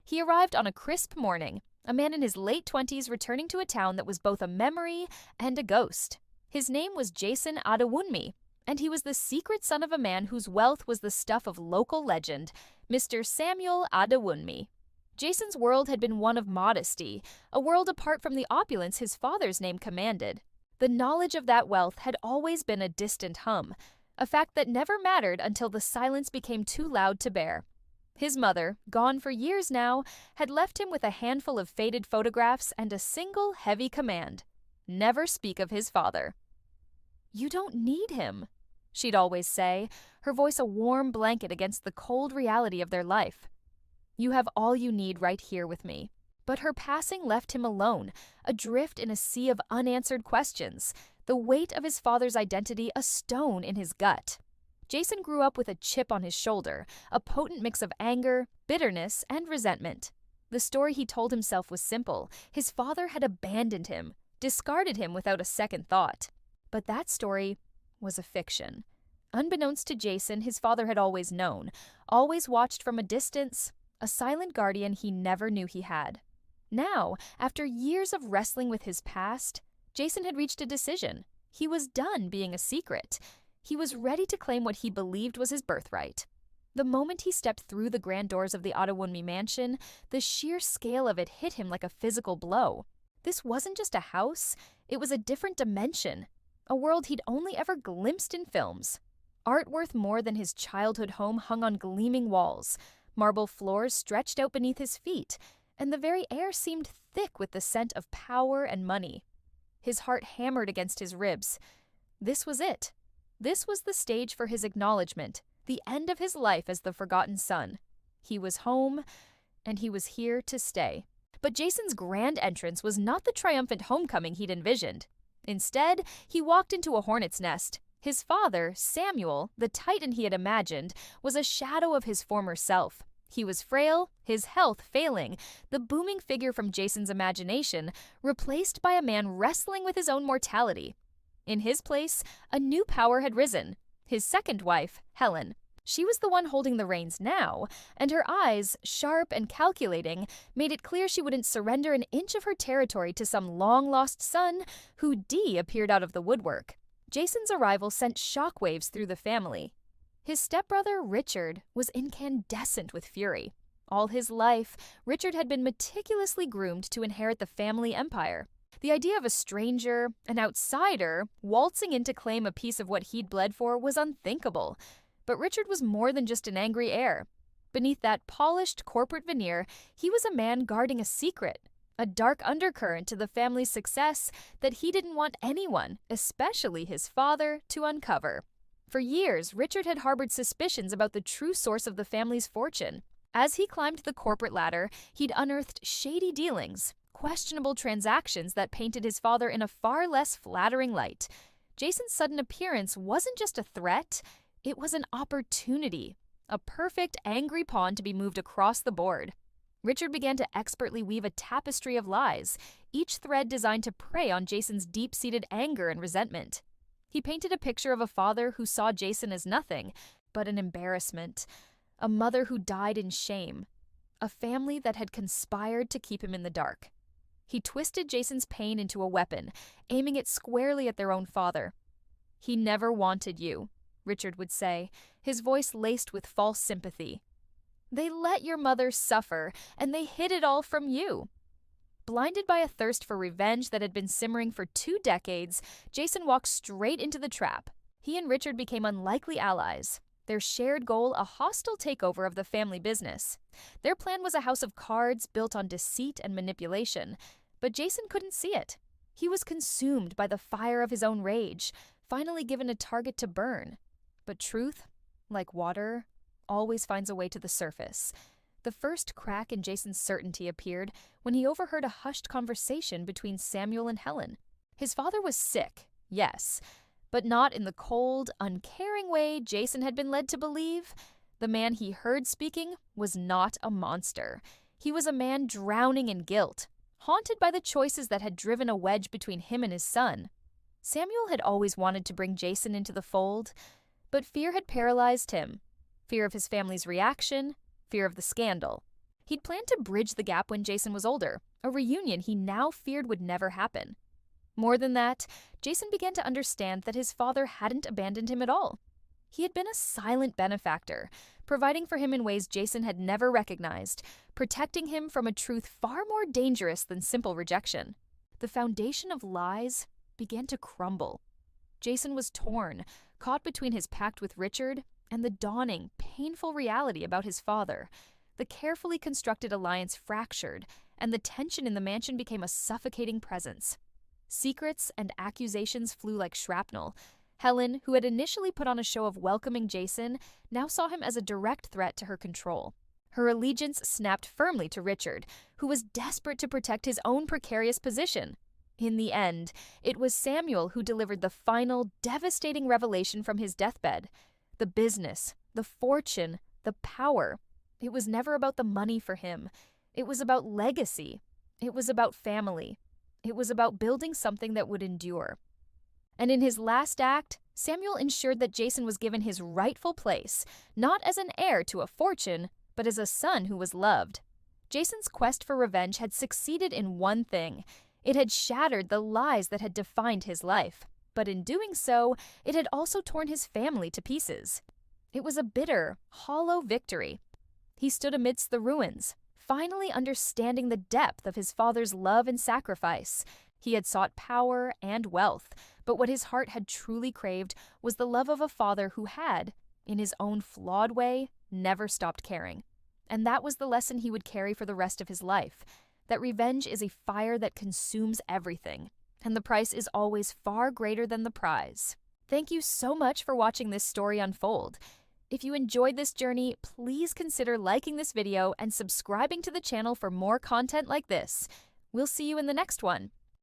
He arrived on a crisp morning, a man in his late 20s returning to a town that was both a memory and a ghost. His name was Jason Adewunmi, and he was the secret son of a man whose wealth was the stuff of local legend, Mr. Samuel Adewunmi. Jason's world had been one of modesty, a world apart from the opulence his father's name commanded. The knowledge of that wealth had always been a distant hum, a fact that never mattered until the silence became too loud to bear. His mother, gone for years now, had left him with a handful of faded photographs and a single heavy command: never speak of his father. "You don't need him," she'd always say, her voice a warm blanket against the cold reality of their life. "You have all you need right here with me." But her passing left him alone, adrift in a sea of unanswered questions, the weight of his father's identity a stone in his gut. Jason grew up with a chip on his shoulder, a potent mix of anger, bitterness, and resentment. The story he told himself was simple. His father had abandoned him, discarded him without a second thought. But that story was a fiction. Unbeknownst to Jason, his father had always known, always watched from a distance, a silent guardian he never knew he had. Now, after years of wrestling with his past, Jason had reached a decision. He was done being a secret. He was ready to claim what he believed was his birthright. The moment he stepped through the grand doors of the Adewunmi mansion, the sheer scale of it hit him like a physical blow. This wasn't just a house, it was a different dimension, a world he'd only ever glimpsed in films. Art worth more than his childhood home hung on gleaming walls, marble floors stretched out beneath his feet, and the very air seemed thick with the scent of power and money. His heart hammered against his ribs. This was it. This was the stage for his acknowledgement, the end of his life as the forgotten son. He was home, and he was here to stay. But Jason's grand entrance was not the triumphant homecoming he'd envisioned. Instead, he walked into a hornet's nest. His father, Samuel, the titan he had imagined, was a shadow of his former self. He was frail, his health failing, the booming figure from Jason's imagination, replaced by a man wrestling with his own mortality. In his place, a new power had risen, his second wife, Helen. She was the one holding the reins now, and her eyes, sharp and calculating, made it clear she wouldn't surrender an inch of her territory to some long-lost son who appeared out of the woodwork. Jason's arrival sent shockwaves through the family. His stepbrother, Richard, was incandescent with fury. All his life, Richard had been meticulously groomed to inherit the family empire. The idea of a stranger, an outsider, waltzing in to claim a piece of what he'd bled for was unthinkable. But Richard was more than just an angry heir. Beneath that polished corporate veneer, he was a man guarding a secret, a dark undercurrent to the family's success that he didn't want anyone, especially his father, to uncover. For years, Richard had harbored suspicions about the true source of the family's fortune. As he climbed the corporate ladder, he'd unearthed shady dealings, questionable transactions that painted his father in a far less flattering light. Jason's sudden appearance wasn't just a threat, it was an opportunity, a perfect angry pawn to be moved across the board. Richard began to expertly weave a tapestry of lies, each thread designed to prey on Jason's deep-seated anger and resentment. He painted a picture of a father who saw Jason as nothing but an embarrassment, a mother who died in shame, a family that had conspired to keep him in the dark. He twisted Jason's pain into a weapon, aiming it squarely at their own father. "He never wanted you," Richard would say, his voice laced with false sympathy. "They let your mother suffer, and they hid it all from you." Blinded by a thirst for revenge that had been simmering for 2 decades, Jason walked straight into the trap. He and Richard became unlikely allies. Their shared goal, a hostile takeover of the family business. Their plan was a house of cards built on deceit and manipulation, but Jason couldn't see it. He was consumed by the fire of his own rage, finally given a target to burn. But truth, like water, always finds a way to the surface. The first crack in Jason's certainty appeared when he overheard a hushed conversation between Samuel and Helen. His father was sick, yes, but not in the cold, uncaring way Jason had been led to believe. The man he heard speaking was not a monster. He was a man drowning in guilt, haunted by the choices that had driven a wedge between him and his son. Samuel had always wanted to bring Jason into the fold, but fear had paralyzed him. Fear of his family's reaction, fear of the scandal. He'd planned to bridge the gap when Jason was older, a reunion he now feared would never happen. More than that, Jason began to understand that his father hadn't abandoned him at all. He had been a silent benefactor, providing for him in ways Jason had never recognized, protecting him from a truth far more dangerous than simple rejection. The foundation of lies began to crumble. Jason was torn, caught between his pact with Richard and the dawning, painful reality about his father. The carefully constructed alliance fractured, and the tension in the mansion became a suffocating presence. Secrets and accusations flew like shrapnel. Helen, who had initially put on a show of welcoming Jason, now saw him as a direct threat to her control. Her allegiance snapped firmly to Richard, who was desperate to protect his own precarious position. In the end, it was Samuel who delivered the final, devastating revelation from his deathbed. The business, the fortune, the power. It was never about the money for him. It was about legacy. It was about family. It was about building something that would endure. And in his last act, Samuel ensured that Jason was given his rightful place, not as an heir to a fortune, but as a son who was loved. Jason's quest for revenge had succeeded in one thing. It had shattered the lies that had defined his life. But in doing so, it had also torn his family to pieces. It was a bitter, hollow victory. He stood amidst the ruins, finally understanding the depth of his father's love and sacrifice. He had sought power and wealth, but what his heart had truly craved was the love of a father who had, in his own flawed way, never stopped caring. And that was the lesson he would carry for the rest of his life, that revenge is a fire that consumes everything, and the price is always far greater than the prize. Thank you so much for watching this story unfold. If you enjoyed this journey, please consider liking this video and subscribing to the channel for more content like this. We'll see you in the next one.